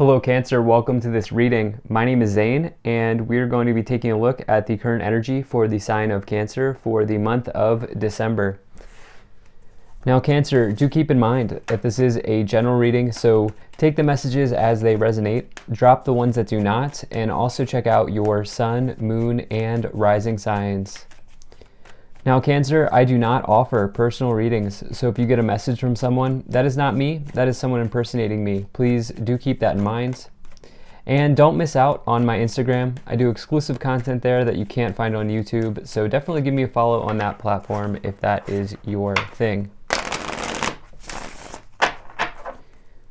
Hello Cancer, welcome to this reading. My name is Zane and we're going to be taking a look at the current energy for the sign of Cancer for the month of December. Now Cancer, do keep in mind that this is a general reading, so take the messages as they resonate, drop the ones that do not, and also check out your sun, moon, and rising signs. Now Cancer, I do not offer personal readings, so if you get a message from someone, that is not me, that is someone impersonating me. Please do keep that in mind. And don't miss out on my Instagram. I do exclusive content there that you can't find on YouTube, so definitely give me a follow on that platform if that is your thing.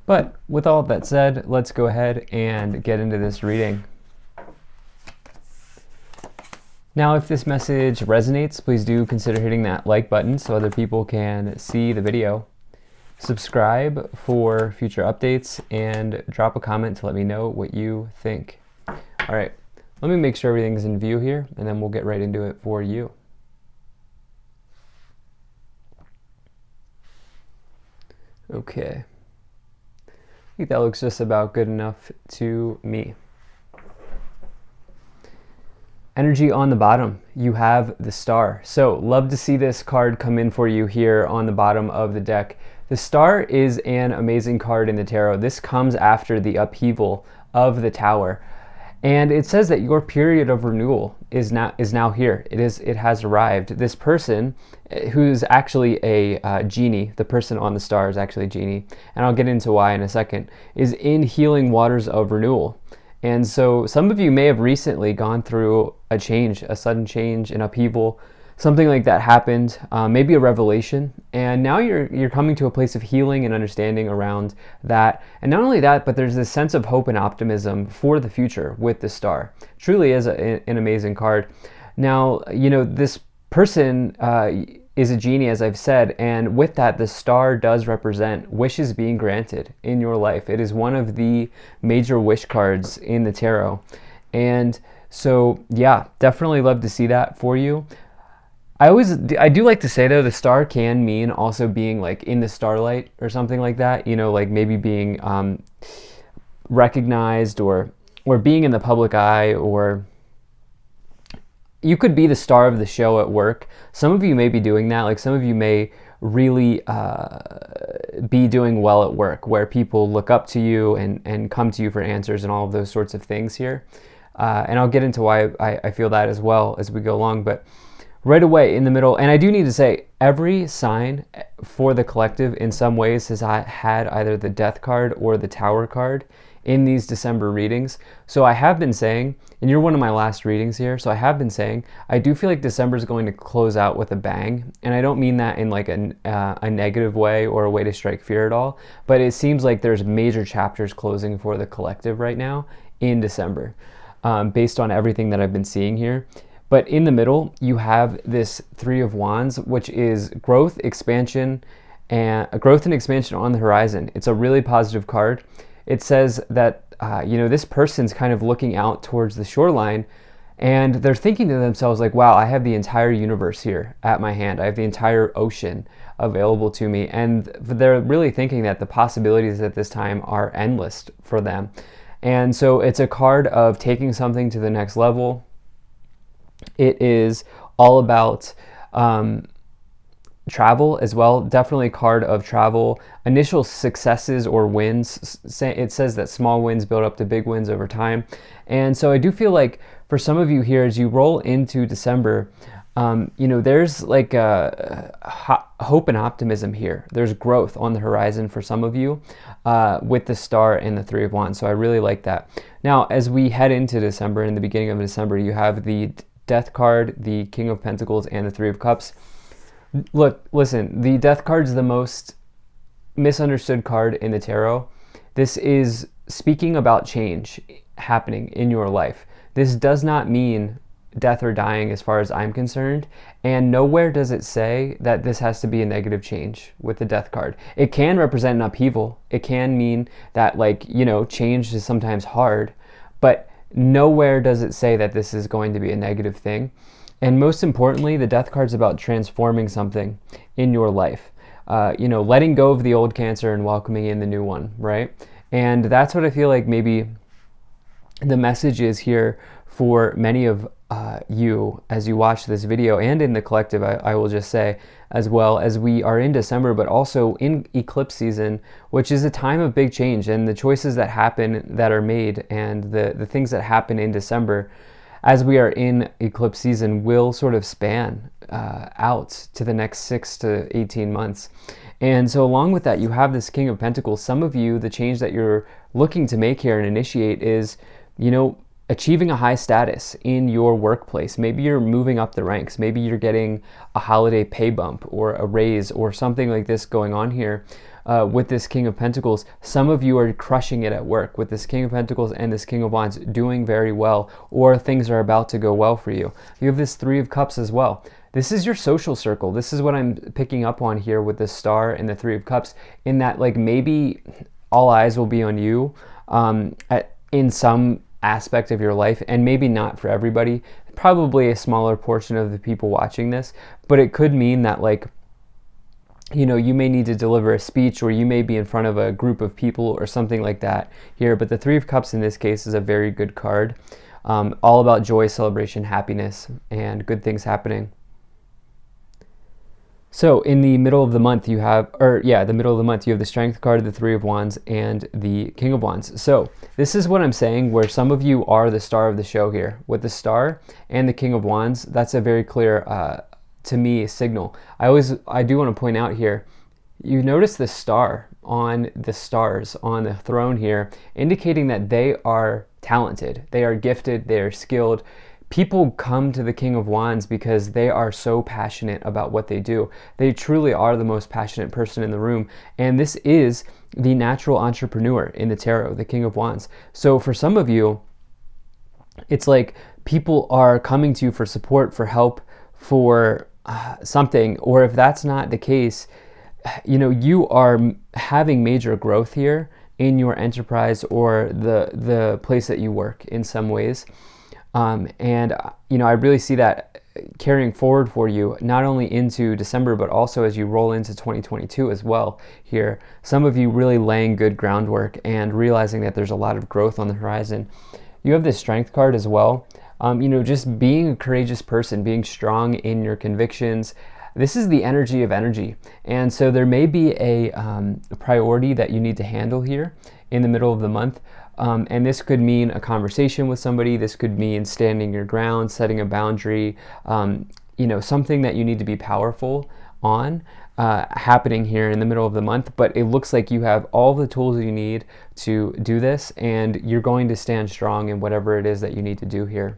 But with all that said, let's go ahead and get into this reading. Now, if this message resonates, please do consider hitting that like button so other people can see the video. Subscribe for future updates and drop a comment to let me know what you think. All right, let me make sure everything's in view here and then we'll get right into it for you. Okay. I think that looks just about good enough to me. Energy on the bottom, you have the Star. So love to see this card come in for you here on the bottom of the deck. The Star is an amazing card in the tarot. This comes after the upheaval of the Tower. And it says that your period of renewal is now here. It has arrived. This person, who's actually a genie, the person on the Star is actually a genie, and I'll get into why in a second, is in healing waters of renewal. And so some of you may have recently gone through a change, a sudden change, an upheaval, something like that happened, maybe a revelation, and now you're coming to a place of healing and understanding around that. And not only that, but there's this sense of hope and optimism for the future with the Star. Truly is an amazing card. Now, you know, this person is a genie, as I've said, and with that, the Star does represent wishes being granted in your life. It is one of the major wish cards in the tarot. And so, yeah, definitely love to see that for you. I do like to say though, the Star can mean also being like in the starlight or something like that, you know, like maybe being recognized or being in the public eye, or you could be the star of the show at work. Some of you may be doing that. Like some of you may really be doing well at work, where people look up to you and come to you for answers and all of those sorts of things here. And I'll get into why I feel that as well as we go along. But right away in the middle, and I do need to say, every sign for the collective in some ways has had either the Death card or the Tower card in these December readings. So I have been saying, and you're one of my last readings here, so I have been saying, I do feel like December is going to close out with a bang. And I don't mean that in like a negative way or a way to strike fear at all, but it seems like there's major chapters closing for the collective right now in December, based on everything that I've been seeing here. But in the middle, you have this Three of Wands, which is growth, expansion, and growth and expansion on the horizon. It's a really positive card. It says that you know, this person's kind of looking out towards the shoreline, and they're thinking to themselves like, wow, I have the entire universe here at my hand. I have the entire ocean available to me. And they're really thinking that the possibilities at this time are endless for them. And so it's a card of taking something to the next level. It is all about travel as well. Definitely a card of travel, initial successes or wins. It says that small wins build up to big wins over time. And so I do feel like for some of you here, as you roll into December, you know, there's like a hope and optimism here. There's growth on the horizon for some of you with the Star and the Three of Wands. So I really like that. Now, as we head into December, in the beginning of December, you have the Death card, the King of Pentacles, and the Three of Cups. Look, listen, the Death card is the most misunderstood card in the tarot. This is speaking about change happening in your life. This does not mean death or dying as far as I'm concerned, and nowhere does it say that this has to be a negative change with the Death card. It can represent an upheaval. It can mean that, like, you know, change is sometimes hard, but nowhere does it say that this is going to be a negative thing. And most importantly, the Death card is about transforming something in your life. Letting go of the old Cancer and welcoming in the new one, right? And that's what I feel like maybe the message is here for many of you as you watch this video, and in the collective, I will just say, as well, as we are in December, but also in eclipse season, which is a time of big change, and the choices that happen, that are made, and the things that happen in December as we are in eclipse season will sort of span out to the next 6 to 18 months. And so along with that, you have this King of Pentacles. Some of you, the change that you're looking to make here and initiate is, achieving a high status in your workplace. Maybe you're moving up the ranks. Maybe you're getting a holiday pay bump or a raise or something like this going on here. With this King of Pentacles, some of you are crushing it at work with this King of Pentacles and this King of Wands, doing very well, or things are about to go well for you. You have this Three of Cups as well. This is your social circle. This is what I'm picking up on here with the Star and the Three of Cups, in that like maybe all eyes will be on you in some aspect of your life, and maybe not for everybody, probably a smaller portion of the people watching this, but it could mean that like, you may need to deliver a speech, or you may be in front of a group of people or something like that here. But the Three of Cups in this case is a very good card, all about joy, celebration, happiness, and good things happening. So in the middle of the month you have, the Strength card, the Three of Wands, and the King of Wands. So this is what I'm saying, where some of you are the star of the show here. With the Star and the King of Wands, that's a very clear, to me, signal. I do want to point out here, you notice the star on the stars on the throne here, indicating that they are talented, they are gifted, they are skilled. People come to the King of Wands because they are so passionate about what they do. They truly are the most passionate person in the room. And this is the natural entrepreneur in the tarot, the King of Wands. So for some of you, it's like people are coming to you for support, for help, for something. Or if that's not the case, you are having major growth here in your enterprise or the place that you work in some ways. I really see that carrying forward for you, not only into December, but also as you roll into 2022 as well here. Some of you really laying good groundwork and realizing that there's a lot of growth on the horizon. You have this Strength card as well. Just being a courageous person, being strong in your convictions. This is the energy of energy. And so there may be a priority that you need to handle here in the middle of the month. And this could mean a conversation with somebody. This could mean standing your ground, setting a boundary, something that you need to be powerful on happening here in the middle of the month. But it looks like you have all the tools you need to do this, and you're going to stand strong in whatever it is that you need to do here.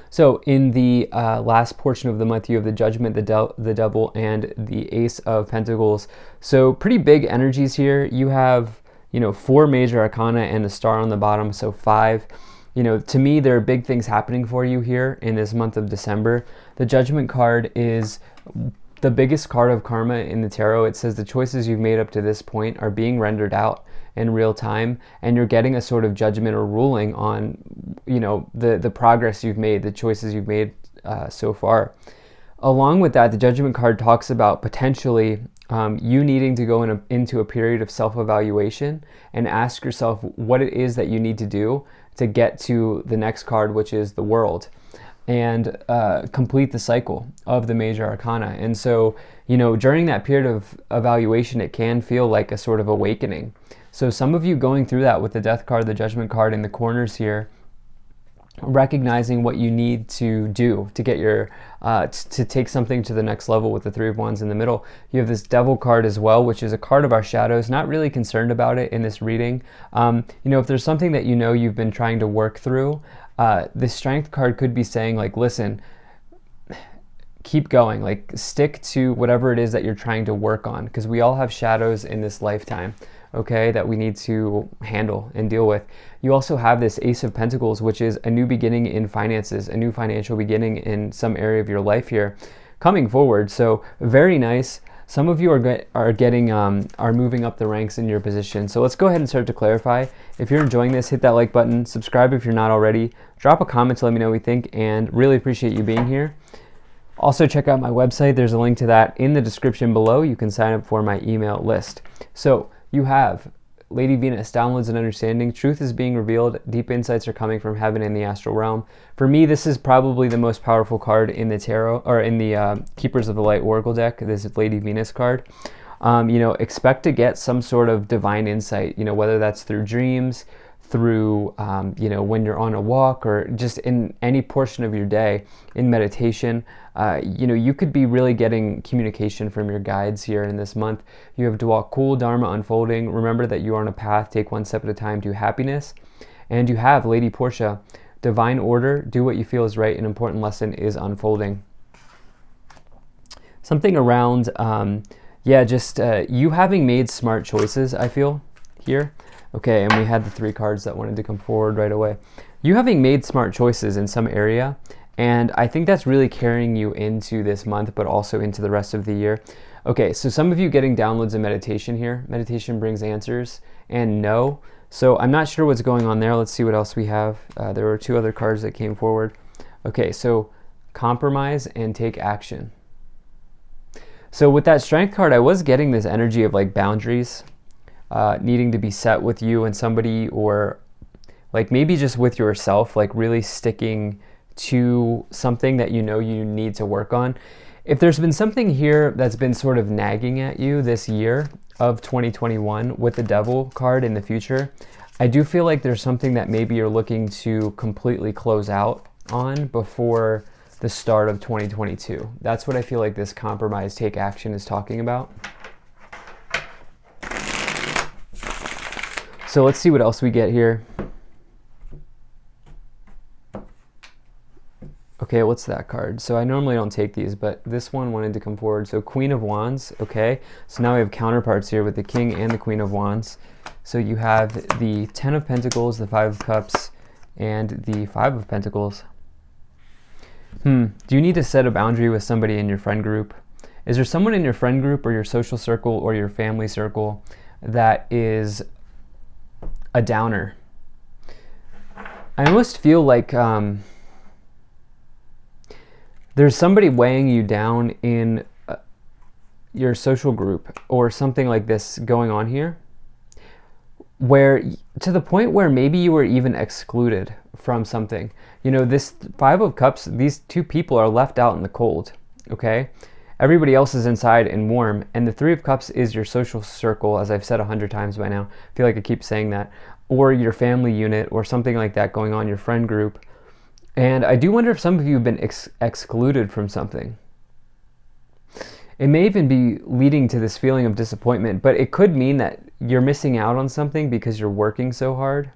So in the last portion of the month, you have the Judgment, the Devil, and the Ace of Pentacles. So pretty big energies here. You have 4 major arcana and the Star on the bottom, so 5. To me, there are big things happening for you here in this month of December. The Judgment card is the biggest card of karma in the tarot. It says the choices you've made up to this point are being rendered out in real time, and you're getting a sort of judgment or ruling on, the progress you've made, the choices you've made so far. Along with that, the Judgment card talks about potentially you needing to go into a period of self-evaluation and ask yourself what it is that you need to do to get to the next card, which is the World, and complete the cycle of the major arcana. And so, during that period of evaluation, it can feel like a sort of awakening. So some of you going through that with the Death card, the Judgment card in the corners here, recognizing what you need to do to get your to take something to the next level with the Three of Wands in the middle. You have this Devil card as well, which is a card of our shadows. Not really concerned about it in this reading. If there's something that you've been trying to work through, the Strength card could be saying like, listen, keep going, like stick to whatever it is that you're trying to work on, because we all have shadows in this lifetime, okay, that we need to handle and deal with. You also have this Ace of Pentacles, which is a new beginning in finances, a new financial beginning in some area of your life here coming forward. So very nice. Some of you are moving up the ranks in your position. So let's go ahead and start to clarify. If you're enjoying this, hit that like button, subscribe if you're not already, drop a comment to let me know what you think, and really appreciate you being here. Also check out my website. There's a link to that in the description below. You can sign up for my email list. So you have Lady Venus, downloads and understanding. Truth is being revealed. Deep insights are coming from heaven and the astral realm. For me, this is probably the most powerful card in the tarot, or in the Keepers of the Light Oracle deck. This is Lady Venus card. Expect to get some sort of divine insight, whether that's through dreams, through, when you're on a walk, or just in any portion of your day, in meditation. You could be really getting communication from your guides here in this month. You have Dwak Kul, Dharma unfolding. Remember that you are on a path. Take one step at a time to happiness. And you have Lady Portia, divine order. Do what you feel is right. An important lesson is unfolding. Something around, you having made smart choices, I feel, here. Okay, and we had the 3 cards that wanted to come forward right away. You having made smart choices in some area, and I think that's really carrying you into this month, but also into the rest of the year. Okay, so some of you getting downloads of meditation here. Meditation brings answers, and no. So I'm not sure what's going on there. Let's see what else we have. There were 2 other cards that came forward. Okay, so compromise and take action. So with that strength card, I was getting this energy of like boundaries, needing to be set with you and somebody, or like maybe just with yourself, like really sticking to something that you need to work on. If there's been something here that's been sort of nagging at you this year of 2021 with the Devil card in the future, I do feel like there's something that maybe you're looking to completely close out on before the start of 2022. That's what I feel like this compromise, take action is talking about. So let's see what else we get here. Okay, what's that card? So I normally don't take these, but this one wanted to come forward. So Queen of Wands, okay. So now we have counterparts here with the King and the Queen of Wands. So you have the 10 of Pentacles, the 5 of Cups, and the 5 of Pentacles. Do you need to set a boundary with somebody in your friend group? Is there someone in your friend group or your social circle or your family circle that is a downer? I almost feel like there's somebody weighing you down in your social group or something like this going on here, where to the point where maybe you were even excluded from something. This 5 of Cups, these 2 people are left out in the cold, okay? Everybody else is inside and warm, and the 3 of Cups is your social circle, as I've said 100 times by now. I feel like I keep saying that. Or your family unit or something like that going on, your friend group. And I do wonder if some of you have been excluded from something. It may even be leading to this feeling of disappointment, but it could mean that you're missing out on something because you're working so hard.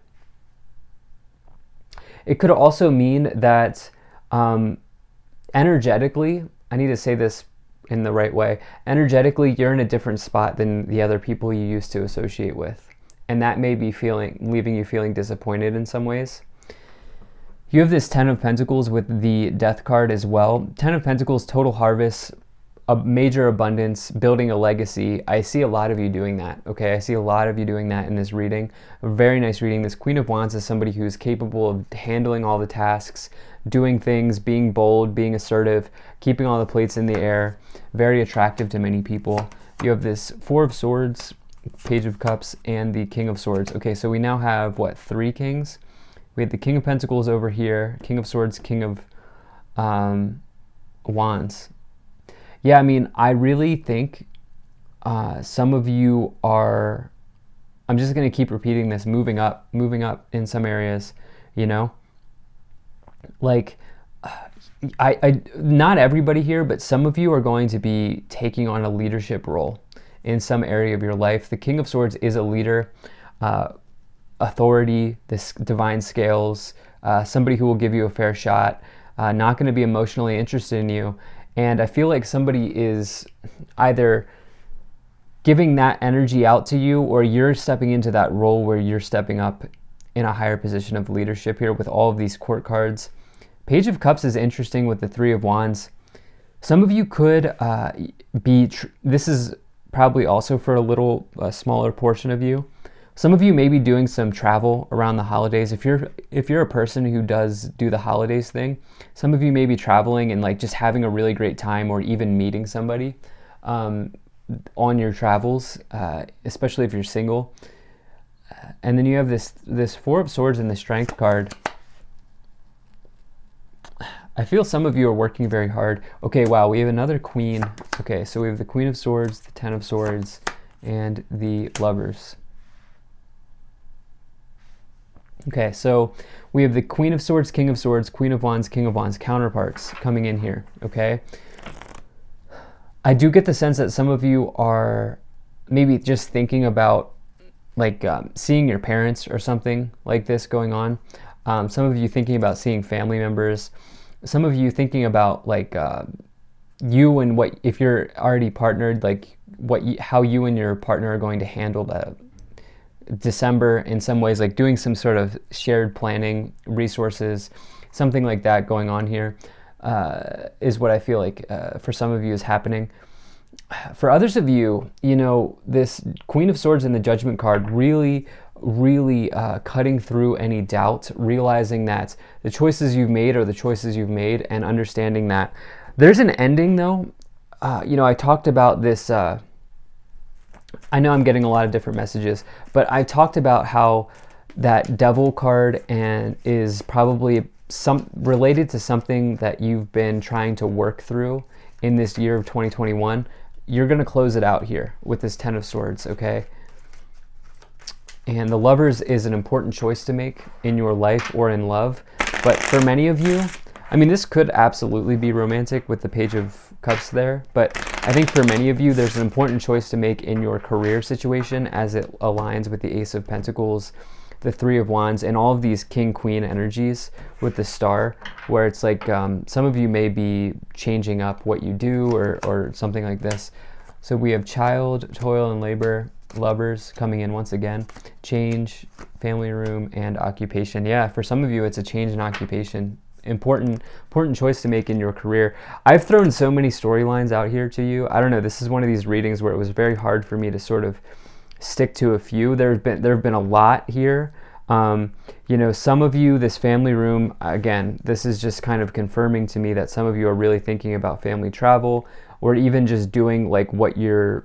It could also mean that energetically, I need to say this in the right way, energetically you're in a different spot than the other people you used to associate with. And that may be leaving you feeling disappointed in some ways. You have this 10 of Pentacles with the Death card as well. 10 of Pentacles, total harvest, a major abundance, building a legacy. I see a lot of you doing that, okay? I see a lot of you doing that in this reading. A very nice reading. This Queen of Wands is somebody who's capable of handling all the tasks, doing things, being bold, being assertive, keeping all the plates in the air. Very attractive to many people. You have this 4 of Swords, Page of Cups, and the King of Swords. Okay, so we now have, 3 kings? We have the King of Pentacles over here, King of Swords, King of Wands. Yeah, I mean, I really think some of you are, I'm just going to keep repeating this, moving up in some areas, Like, I not everybody here, but some of you are going to be taking on a leadership role in some area of your life. The King of Swords is a leader, authority, this divine scales, somebody who will give you a fair shot, not going to be emotionally interested in you. And I feel like somebody is either giving that energy out to you, or you're stepping into that role where you're stepping up in a higher position of leadership here with all of these court cards. Page of Cups is interesting with the 3 of Wands. Some of you could this is probably also for a smaller portion of you. Some of you may be doing some travel around the holidays. If you're a person who does do the holidays thing, some of you may be traveling and like just having a really great time, or even meeting somebody on your travels, especially if you're single. And then you have this Four of Swords and the Strength card. I feel some of you are working very hard. Okay, wow, we have another Queen. Okay, so we have the Queen of Swords, the Ten of Swords, and the Lovers. Okay, so we have the Queen of Swords, King of Swords, Queen of Wands, King of Wands counterparts coming in here, okay? I do get the sense that some of you are maybe just thinking about like seeing your parents or something like this going on. Some of you thinking about seeing family members. Some of you thinking about like you and what, if you're already partnered, like how you and your partner are going to handle the December in some ways, like doing some sort of shared planning, resources, something like that going on here is what I feel like for some of you is happening. For others of you, you know, this Queen of Swords and the Judgment card really cutting through any doubt, realizing that the choices you've made are the choices you've made, and understanding that there's an ending though. You know, I talked about this, I know I'm getting a lot of different messages, but I talked about how that Devil card and is probably related to something that you've been trying to work through in this year of 2021. You're going to close it out here with this Ten of Swords, okay? And the Lovers is an important choice to make in your life or in love. But for many of you, I mean, this could absolutely be romantic with the Page of Cups there, but I think for many of you, there's an important choice to make in your career situation as it aligns with the Ace of Pentacles, the Three of Wands, and all of these King-Queen energies with the Star, where it's like some of you may be changing up what you do or something like this. So we have Child, Toil and Labor, Lovers coming in once again, Change, Family Room, and Occupation. Yeah, for some of you, it's a change in occupation. Important choice to make in your career. I've thrown so many storylines out here to you. I don't know, this is one of these readings where it was very hard for me to sort of stick to a few. There have been a lot here. You know, some of you, this family room, again, this is just kind of confirming to me that some of you are really thinking about family travel, or even just doing like what you're,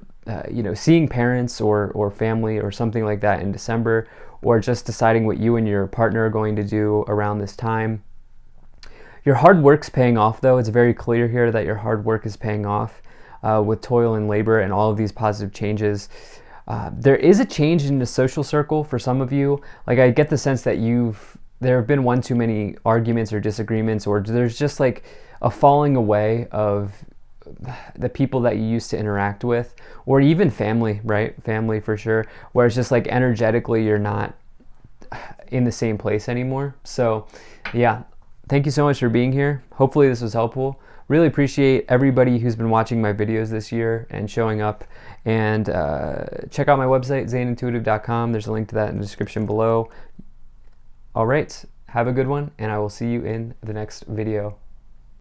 you know, seeing parents or family or something like that in December, or just deciding what you and your partner are going to do around this time. Your hard work's paying off though. It's very clear here that your hard work is paying off with Toil and Labor and all of these positive changes. There is a change in the social circle for some of you. Like I get the sense that there have been one too many arguments or disagreements, or there's just like a falling away of the people that you used to interact with, or even family, right? Family for sure, where it's just like energetically you're not in the same place anymore. So yeah, thank you so much for being here. Hopefully this was helpful. Really appreciate everybody who's been watching my videos this year and showing up. And check out my website, zanintuitive.com. There's a link to that in the description below. All right, have a good one, and I will see you in the next video.